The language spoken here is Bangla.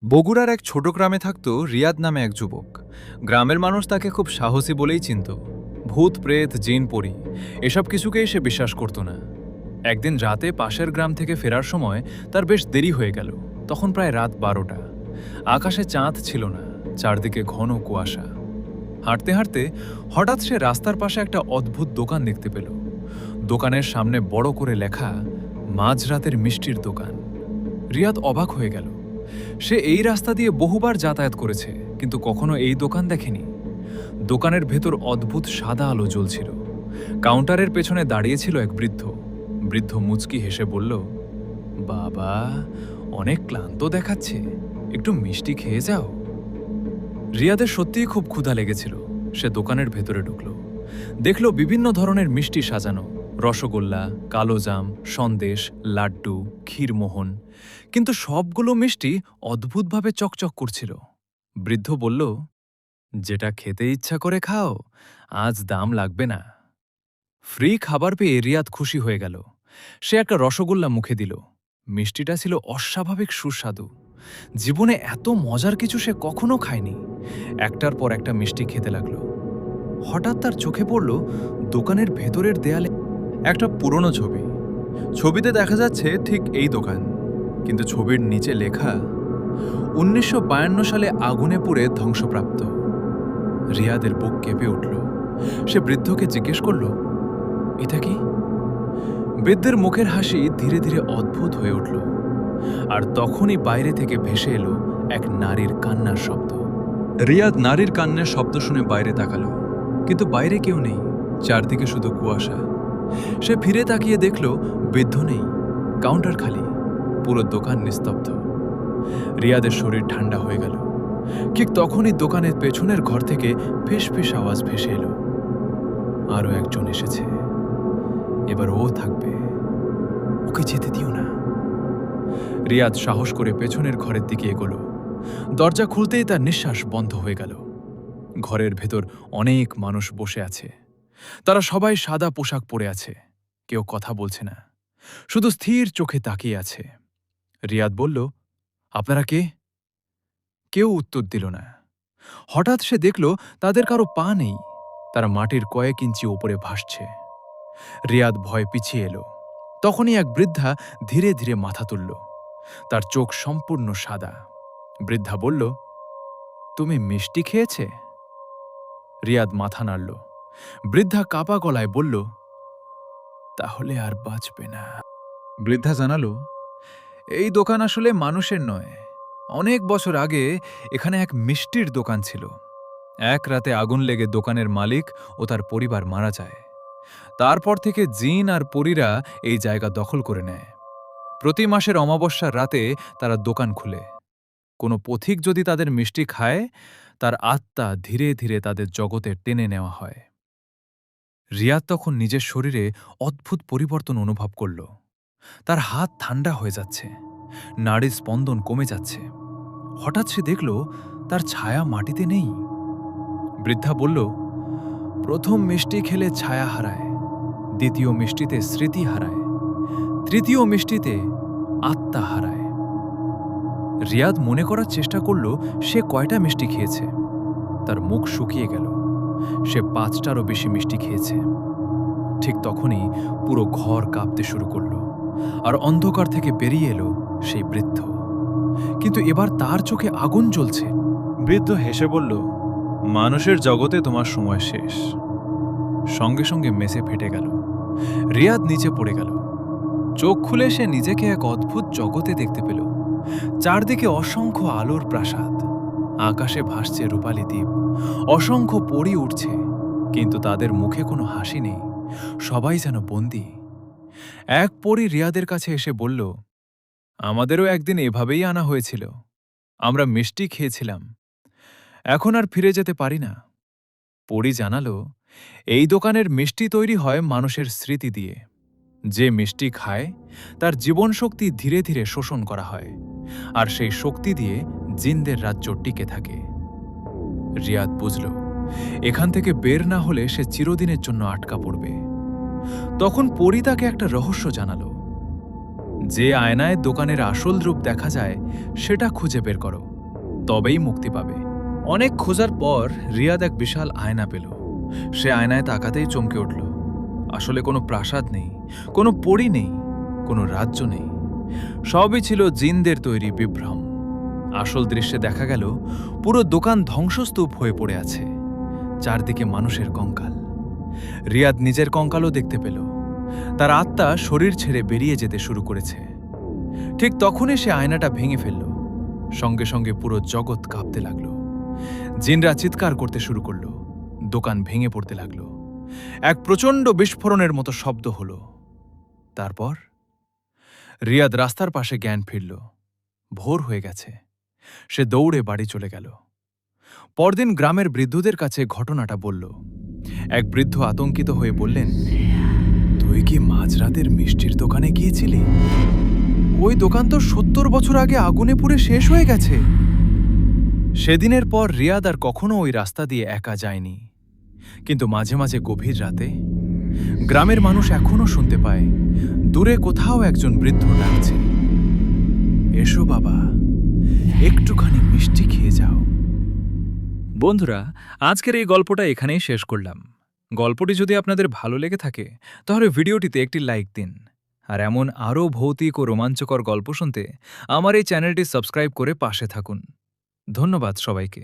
বগুড়ার এক ছোট গ্রামে থাকত রিয়াদ নামে এক যুবক। গ্রামের মানুষ তাকে খুব সাহসী বলেই চিনত। ভূত প্রেত জিন পরি এসব কিছুকেই সে বিশ্বাস করত না। একদিন রাতে পাশের গ্রাম থেকে ফেরার সময় তার বেশ দেরি হয়ে গেল। তখন প্রায় রাত 12টা। আকাশে চাঁদ ছিল না, চারদিকে ঘন কুয়াশা। হাঁটতে হাঁটতে হঠাৎ সে রাস্তার পাশে একটা অদ্ভুত দোকান দেখতে পেল। দোকানের সামনে বড় করে লেখা মাঝরাতের মিষ্টির দোকান। রিয়াদ অবাক হয়ে গেল। সে এই রাস্তা দিয়ে বহুবার যাতায়াত করেছে, কিন্তু কখনো এই দোকান দেখেনি। দোকানের ভেতর অদ্ভুত সাদা আলো জ্বলছিল। কাউন্টারের পেছনে দাঁড়িয়েছিল এক বৃদ্ধ। বৃদ্ধ মুচকি হেসে বলল, বাবা, অনেক ক্লান্ত দেখাচ্ছে, একটু মিষ্টি খেয়ে যাও। রিয়াদের সত্যিই খুব ক্ষুধা লেগেছিল। সে দোকানের ভেতরে ঢুকল। দেখল বিভিন্ন ধরনের মিষ্টি সাজানো, রসগোল্লা, কালোজাম, সন্দেশ, লাড্ডু, ক্ষীরমোহন। কিন্তু সবগুলো মিষ্টি অদ্ভুতভাবে চকচক করছিল। বৃদ্ধ বলল, যেটা খেতে ইচ্ছা করে খাও, আজ দাম লাগবে না। ফ্রি খাবার পেয়ে রিয়াদ খুশি হয়ে গেল। সে একটা রসগোল্লা মুখে দিল। মিষ্টিটা ছিল অস্বাভাবিক সুস্বাদু। জীবনে এত মজার কিছু সে কখনো খায়নি। একটার পর একটা মিষ্টি খেতে লাগল। হঠাৎ তার চোখে পড়ল দোকানের ভেতরের দেয়ালে একটা পুরনো ছবি। ছবিতে দেখা যাচ্ছে ঠিক এই দোকান, কিন্তু ছবির নিচে লেখা 1952 সালে আগুনে পুড়ে ধ্বংসপ্রাপ্ত। রিয়াদের বুক কেঁপে উঠল। সে বৃদ্ধকে জিজ্ঞেস করল, এটা কি? বৃদ্ধের মুখের হাসি ধীরে ধীরে অদ্ভুত হয়ে উঠল। আর তখনই বাইরে থেকে ভেসে এলো এক নারীর কান্নার শব্দ। রিয়াদ নারীর কান্নার শব্দ শুনে বাইরে তাকালো, কিন্তু বাইরে কেউ নেই। চারদিকে শুধু কুয়াশা। সে ফিরে তাকিয়ে দেখল বৃদ্ধ নেই, কাউন্টার খালি, পুরো দোকান নিস্তব্ধ। রিয়াদের শরীর ঠান্ডা হয়ে গেল। ঠিক তখনই দোকানের পেছনের ঘর থেকে ফিসফিস আওয়াজ ভেসে এলো, আরো একজন এসেছে, এবার ও থাকবে, ওকে যেতে দিও না। রিয়াদ সাহস করে পেছনের ঘরের দিকে এগোলো। দরজা খুলতেই তার নিঃশ্বাস বন্ধ হয়ে গেল। ঘরের ভেতর অনেক মানুষ বসে আছে। তারা সবাই সাদা পোশাক পরে আছে। কেউ কথা বলছে না, শুধু স্থির চোখে তাকিয়ে আছে। রিয়াদ বলল, আপনারা কে? কেউ উত্তর দিল না। হঠাৎ সে দেখল তাদের কারো পা নেই, তারা মাটির কয়েক ইঞ্চি ওপরে ভাসছে। রিয়াদ ভয় পিছিয়ে এলো। তখনই এক বৃদ্ধা ধীরে ধীরে মাথা তুলল। তার চোখ সম্পূর্ণ সাদা। বৃদ্ধা বলল, তুমি মিষ্টি খেয়েছে? রিয়াদ মাথা নাড়ল। বৃদ্ধা কাপা গলায় বলল, তাহলে আর বাঁচবে না। বৃদ্ধা জানালো, এই দোকান আসলে মানুষের নয়। অনেক বছর আগে এখানে এক মিষ্টির দোকান ছিল। এক রাতে আগুন লেগে দোকানের মালিক ও তার পরিবার মারা যায়। তারপর থেকে জিন আর পরীরা এই জায়গা দখল করে নেয়। প্রতি মাসের অমাবস্যার রাতে তারা দোকান খুলে। কোনো পথিক যদি তাদের মিষ্টি খায়, তার আত্মা ধীরে ধীরে তাদের জগতে টেনে নেওয়া হয়। রিয়াদ তখন নিজের শরীরে অদ্ভুত পরিবর্তন অনুভব করল। তার হাত ঠান্ডা হয়ে যাচ্ছে, নাড়ির স্পন্দন কমে যাচ্ছে। হঠাৎ সে দেখল তার ছায়া মাটিতে নেই। বৃদ্ধা বলল, প্রথম মিষ্টি খেলে ছায়া হারায়, দ্বিতীয় মিষ্টিতে স্মৃতি হারায়, তৃতীয় মিষ্টিতে আত্মা হারায়। রিয়াদ মনে করার চেষ্টা করল সে কয়টা মিষ্টি খেয়েছে। তার মুখ শুকিয়ে গেল। সে 5টারও বেশি মিষ্টি খেয়েছে। ঠিক তখনই পুরো ঘর কাঁপতে শুরু করল, আর অন্ধকার থেকে বেরিয়ে এলো সেই বৃদ্ধ। কিন্তু এবার তার চোখে আগুন জ্বলছে। বৃদ্ধ হেসে বলল, মানুষের জগতে তোমার সময় শেষ। সঙ্গে সঙ্গে মেঝে ফেটে গেল। রিয়াদ নিচে পড়ে গেল। চোখ খুলে সে নিজেকে এক অদ্ভুত জগতে দেখতে পেল। চারদিকে অসংখ্য আলোর প্রাসাদ, আকাশে ভাসছে রূপালী দ্বীপ, অসংখ্য পরী উঠছে, কিন্তু তাদের মুখে কোনো হাসি নেই। সবাই যেন বন্দী। এক পরী রিয়াদের কাছে এসে বলল, আমাদেরও একদিন এভাবেই আনা হয়েছিল। আমরা মিষ্টি খেয়েছিলাম, এখন আর ফিরে যেতে পারি না। পরী জানালো, এই দোকানের মিষ্টি তৈরি হয় মানুষের স্মৃতি দিয়ে। যে মিষ্টি খায় তার জীবনশক্তি ধীরে ধীরে শোষণ করা হয়, আর সেই শক্তি দিয়ে জিনদের রাজ্য টিকে থাকে। রিয়াদ বুঝল, এখান থেকে বের না হলে সে চিরদিনের জন্য আটকা পড়বে। তখন পরী তাকে একটা রহস্য জানালো। যে আয়নায় দোকানের আসল রূপ দেখা যায় সেটা খুঁজে বের করো, তবেই মুক্তি পাবে। অনেক খোঁজার পর রিয়াদ এক বিশাল আয়না পেল। সে আয়নায় তাকাতেই চমকে উঠল। আসলে কোনো প্রাসাদ নেই, কোনো পরী নেই, কোনো রাজ্য নেই। সবই ছিল জিনদের তৈরি বিভ্রম। আসল দৃশ্যে দেখা গেল পুরো দোকান ধ্বংসস্তূপ হয়ে পড়ে আছে, চারদিকে মানুষের কঙ্কাল। রিয়াদ নিজের কঙ্কালও দেখতে পেল। তার আত্মা শরীর ছেড়ে বেরিয়ে যেতে শুরু করেছে। ঠিক তখনই সে আয়নাটা ভেঙে ফেলল। সঙ্গে সঙ্গে পুরো জগৎ কাঁপতে লাগল। জিনরা চিৎকার করতে শুরু করল। দোকান ভেঙে পড়তে লাগল। এক প্রচণ্ড বিস্ফোরণের মতো শব্দ হল। তারপর রিয়াদ রাস্তার পাশে জ্ঞান ফিরল। ভোর হয়ে গেছে। সে দৌড়ে বাড়ি চলে গেল। পরদিন গ্রামের বৃদ্ধদের কাছে ঘটনাটা বলল। এক বৃদ্ধ আতঙ্কিত হয়ে বললেন, তুই কি মাঝরাতের মিষ্টির দোকানে গিয়েছিলি? ওই দোকান তো ৭০ বছর আগে আগুনে পুড়ে শেষ হয়ে গেছে। সেদিনের পর রিয়াদ আর কখনো ওই রাস্তা দিয়ে একা যায়নি। কিন্তু মাঝে মাঝে গভীর রাতে গ্রামের মানুষ এখনো শুনতে পায় দূরে কোথাও একজন বৃদ্ধ ডাকছে, এসো বাবা, একটুখানি মিষ্টি খেয়ে যাও। বন্ধুরা, আজকের এই গল্পটা এখানেই শেষ করলাম। গল্পটি যদি আপনাদের ভালো লেগে থাকে তাহলে ভিডিওটিতে একটি লাইক দিন। আর এমন আরও ভৌতিক ও রোমাঞ্চকর গল্প শুনতে আমার এই চ্যানেলটি সাবস্ক্রাইব করে পাশে থাকুন। ধন্যবাদ সবাইকে।